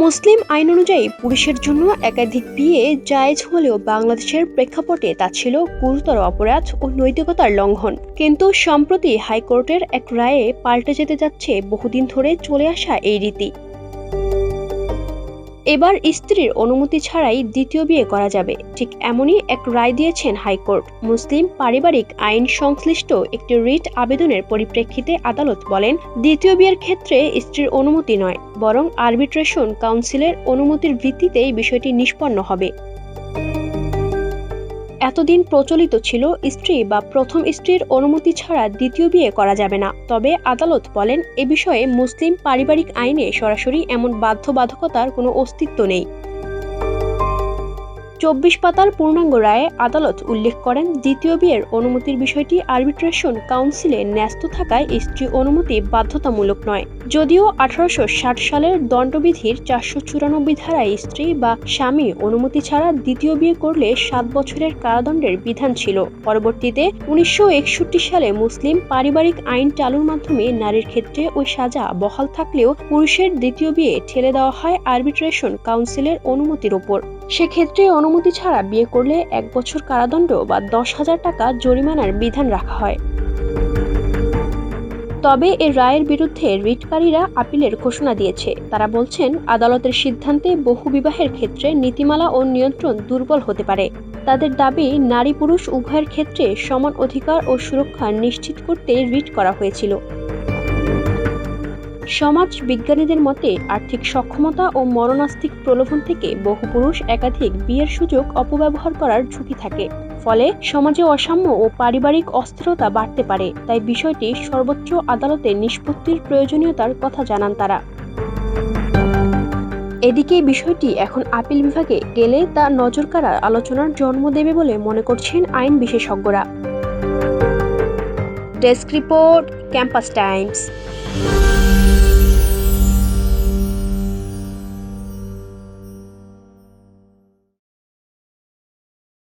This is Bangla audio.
মুসলিম আইন অনুযায়ী পুরুষের জন্য একাধিক বিয়ে জায়েজ হলেও বাংলাদেশের প্রেক্ষাপটে তা ছিল গুরুতর অপরাধ ও নৈতিকতার লঙ্ঘন। কিন্তু সম্প্রতি হাইকোর্টের এক রায়ে পাল্টে যেতে যাচ্ছে বহুদিন ধরে চলে আসা এই রীতি। এবার স্ত্রীর অনুমতি ছাড়াই দ্বিতীয় বিয়ে করা যাবে, ঠিক এমনই এক রায় দিয়েছেন হাইকোর্ট। মুসলিম পারিবারিক আইন সংশ্লিষ্ট একটি রিট আবেদনের পরিপ্রেক্ষিতে আদালত বলেন, দ্বিতীয় বিয়ের ক্ষেত্রে স্ত্রীর অনুমতি নয়, বরং আরবিট্রেশন কাউন্সিলের অনুমতির ভিত্তিতেই বিষয়টি নিষ্পন্ন হবে। এতদিন প্রচলিত ছিল স্ত্রী বা প্রথম স্ত্রীর অনুমতি ছাড়া দ্বিতীয় বিয়ে করা যাবে না। তবে আদালত বলেন, এ বিষয়ে মুসলিম পারিবারিক আইনে সরাসরি এমন বাধ্যবাধকতার কোনো অস্তিত্ব নেই। ২৪ পাতার পূর্ণাঙ্গ রায়ে আদালত উল্লেখ করেন, দ্বিতীয় বিয়ের অনুমতির বিষয়টি আরবিট্রেশন কাউন্সিলে ন্যস্ত থাকায় স্ত্রী অনুমতি বাধ্যতামূলক নয়। যদিও ১৮৬০ সালের দণ্ডবিধির ৪৯৪ ধারায় স্ত্রী বা স্বামী অনুমতি ছাড়া দ্বিতীয় বিয়ে করলে ৭ বছরের কারাদণ্ডের বিধান ছিল। পরবর্তীতে ১৯৬১ সালে মুসলিম পারিবারিক আইন চালুর মাধ্যমে নারীর ক্ষেত্রে ওই সাজা বহাল থাকলেও পুরুষের দ্বিতীয় বিয়ে ঠেলে দেওয়া হয় আরবিট্রেশন কাউন্সিলের অনুমতির ওপর। সেক্ষেত্রে অনুমতি ছাড়া বিয়ে করলে ১ বছর কারাদণ্ড বা ১০,০০০ টাকা জরিমানার বিধান রাখা হয়। তবে এর রায়ের বিরুদ্ধে রিটকারীরা আপিলের ঘোষণা দিয়েছে। তারা বলছেন, আদালতের সিদ্ধান্তে বহু বিবাহের ক্ষেত্রে নীতিমালা ও নিয়ন্ত্রণ দুর্বল হতে পারে। তাদের দাবি, নারী পুরুষ উভয়ের ক্ষেত্রে সমান অধিকার ও সুরক্ষা নিশ্চিত করতে রিট করা হয়েছিল। সমাজ বিজ্ঞানীদের মতে, আর্থিক সক্ষমতা ও মরণাস্তিক প্রলোভন থেকে বহু পুরুষ একাধিক বিয়ের সুযোগ অপব্যবহার করার ঝুঁকি থাকে। ফলে সমাজে অসাম্য ও পারিবারিক অস্থিরতা বাড়তে পারে। তাই বিষয়টি সর্বোচ্চ আদালতে নিষ্পত্তির প্রয়োজনীয়তার কথা জানান তারা। এদিকে বিষয়টি এখন আপিল বিভাগে গেলে তা নজরকাড়া আলোচনার জন্ম দেবে বলে মনে করছেন আইন বিশেষজ্ঞরা। Desk report, campus Times.